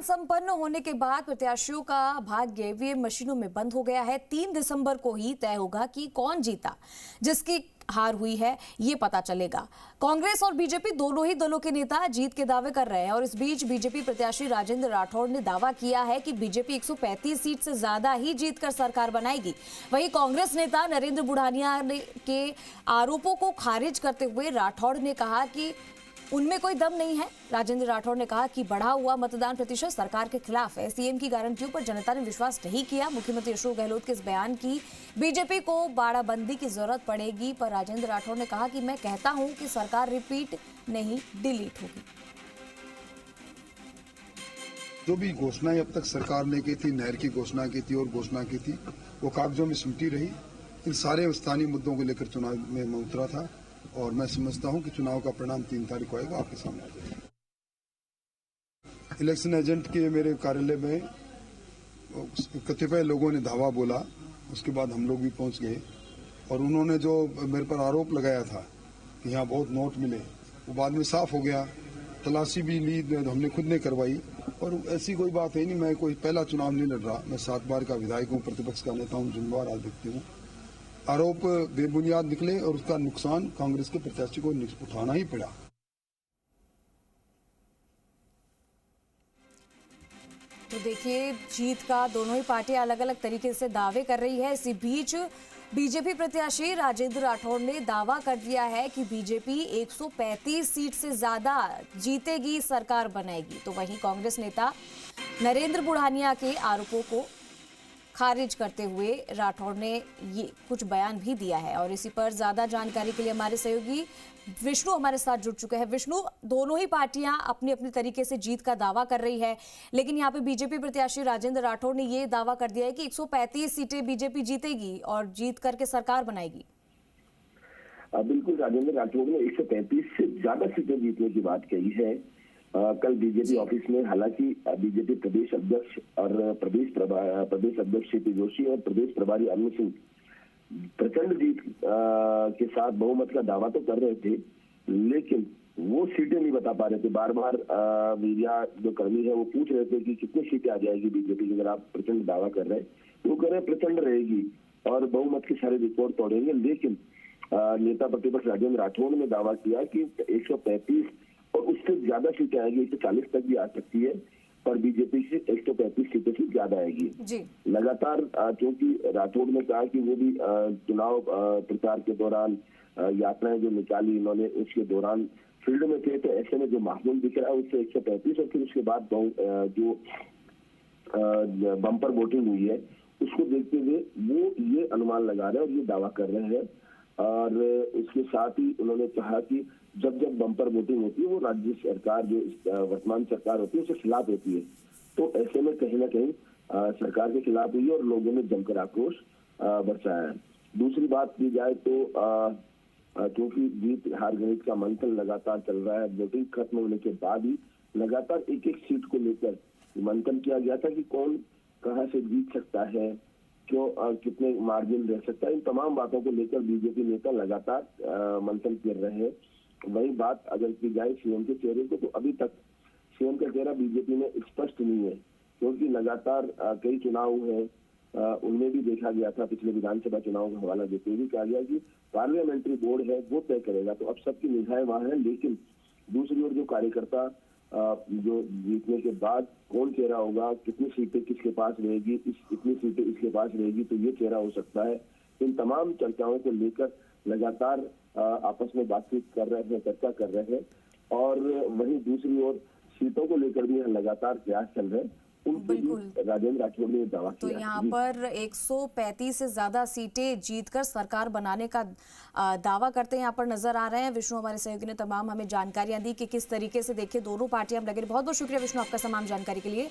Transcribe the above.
संपन्न होने के बाद प्रत्याशियों का भाग्य ईवीएम मशीनों में बंद हो गया है। 3 दिसंबर को ही तय होगा कि कौन जीता। जिसकी हार हुई है ये पता चलेगा। कांग्रेस और बीजेपी दोनों ही दलों के नेता जीत के दावे कर रहे हैं और इस बीच बीजेपी प्रत्याशी राजेंद्र राठौड़ ने दावा किया है कि बीजेपी 135 सीट से ज्यादा ही जीतकर सरकार बनाएगी। वहीं कांग्रेस नेता नरेंद्र बुढ़ानिया के आरोपों को खारिज करते हुए राठौड़ ने कहा कि उनमें कोई दम नहीं है। राजेंद्र राठौड़ ने कहा कि बढ़ा हुआ मतदान प्रतिशत सरकार के खिलाफ है। सीएम की गारंटियों पर जनता ने विश्वास नहीं किया। मुख्यमंत्री अशोक गहलोत के इस बयान की बीजेपी को बाड़ाबंदी की जरूरत पड़ेगी, पर राजेंद्र राठौड़ ने कहा कि मैं कहता हूं कि सरकार रिपीट नहीं डिलीट होगी। जो भी घोषणाएं अब तक सरकार ने की थी, नहर की घोषणा की थी और घोषणा की थी, वो कागजों में सिमटी रही। इन सारे स्थानीय मुद्दों को लेकर चुनाव में मैं उतरा था और मैं समझता हूं कि चुनाव का परिणाम 3 तारीख को आएगा, आपके सामने आ जाएगा। इलेक्शन एजेंट के मेरे कार्यालय में कतिपय लोगों ने धावा बोला, उसके बाद हम लोग भी पहुंच गए और उन्होंने जो मेरे पर आरोप लगाया था कि यहाँ बहुत नोट मिले, वो बाद में साफ हो गया। तलाशी भी ली, हमने खुद ने करवाई और ऐसी कोई बात है नहीं। मैं कोई पहला चुनाव नहीं लड़ रहा। मैं 7 बार का विधायक हूँ, प्रतिपक्ष का नेता हूँ, जिम्मेवार आज व्यक्ति हूँ। आरोप बेबुनियाद निकले और उसका नुकसान कांग्रेस के प्रत्याशी को उठाना ही पड़ा। तो देखिए, जीत का दोनों ही पार्टियां अलग अलग तरीके से दावे कर रही है। इसी बीच बीजेपी प्रत्याशी राजेंद्र राठौड़ ने दावा कर दिया है कि बीजेपी 135 सीट से ज्यादा जीतेगी, सरकार बनाएगी। तो वहीं कांग्रेस नेता नरेंद्र बुढ़ानिया के आरोपों को खारिज करते हुए राठौड़ ने ये कुछ बयान भी दिया है। और इसी पर ज्यादा जानकारी के लिए हमारे सहयोगी विष्णु हमारे साथ जुड़ चुके हैं। विष्णु, दोनों ही पार्टियां अपनी अपनी तरीके से जीत का दावा कर रही है, लेकिन यहाँ पे बीजेपी प्रत्याशी राजेंद्र राठौड़ ने ये दावा कर दिया है कि 135 सीटें बीजेपी जीतेगी और जीत करके सरकार बनाएगी। बिल्कुल, राजेंद्र राठौड़ ने 135 से ज्यादा सीटें जीतने की बात कही है। कल बीजेपी ऑफिस में हालांकि बीजेपी प्रदेश अध्यक्ष और प्रदेश अध्यक्ष सीपी जोशी और प्रदेश प्रभारी अमित सिंह प्रचंड जीत के साथ बहुमत का दावा तो कर रहे थे, लेकिन वो सीटें नहीं बता पा रहे थे। बार बार मीडिया जो कर्मी है वो पूछ रहे थे कि कितनी सीटें आ जाएगी बीजेपी की, अगर आप प्रचंड दावा कर रहे हैं। तो वो कह रहे प्रचंड रहेगी और बहुमत के सारे रिकॉर्ड तोड़ेंगे। लेकिन नेता प्रतिपक्ष राजेंद्र राठौड़ ने दावा किया कि 135 और उससे ज्यादा सीटें आएगी, 140 तक भी आ सकती है, पर बीजेपी से 135 सीटें से ज्यादा आएगी जी। लगातार क्योंकि राठौड़ ने कहा कि वो भी चुनाव प्रचार के दौरान यात्राएं जो निकाली इन्होंने, उसके दौरान फील्ड में थे, तो ऐसे में जो माहौल दिख रहा है उससे 135 और फिर उसके बाद जो बम्पर वोटिंग हुई है उसको देखते हुए वो ये अनुमान लगा रहे हैं और ये दावा कर रहे हैं। और इसके साथ ही उन्होंने कहा कि जब जब बम्पर वोटिंग होती है वो राज्य सरकार जो वर्तमान सरकार होती है उसके खिलाफ होती है, तो ऐसे में कहीं ना कहीं सरकार के खिलाफ हुई और लोगों ने जमकर आक्रोश बरसाया है। दूसरी बात की जाए तो क्योंकि जीत हार गणित का मंथन लगातार चल रहा है, वोटिंग खत्म होने के बाद ही लगातार एक एक सीट को लेकर मंथन किया गया था कि कौन कहाँ से जीत सकता है, क्यों कितने मार्जिन रह सकता है। इन तमाम बातों को लेकर बीजेपी नेता लगातार मंथन कर रहे हैं। वही बात अगर की जाए सीएम के चेहरे को, तो अभी तक सीएम का चेहरा बीजेपी में स्पष्ट नहीं है, क्योंकि लगातार कई चुनाव हैं, उनमें भी देखा गया था। पिछले विधानसभा चुनाव का हवाला देते हुए कहा गया कि पार्लियामेंट्री बोर्ड है वो तय करेगा, तो अब सबकी निगाहें वहां है। लेकिन दूसरी ओर जो कार्यकर्ता जो जीतने के बाद कौन चेहरा होगा, कितनी सीटें किसके पास रहेगी, इतनी सीटें इसके पास रहेगी, तो ये चेहरा हो सकता है। इन तमाम चर्चाओं को लेकर लगातार आपस में बातचीत कर रहे हैं, चर्चा कर रहे हैं। और वहीं दूसरी ओर सीटों को लेकर भी लगातार प्रयास चल रहे हैं। राजेंद्र राठौड़ ने दावा किया। तो यहाँ पर 135 से ज्यादा सीटें जीतकर सरकार बनाने का दावा करते हैं यहाँ पर नजर आ रहे हैं। विष्णु हमारे सहयोगी ने तमाम हमें जानकारियां दी कि किस तरीके से देखिए दोनों पार्टियां लगे। बहुत बहुत शुक्रिया विष्णु आपका तमाम जानकारी के लिए।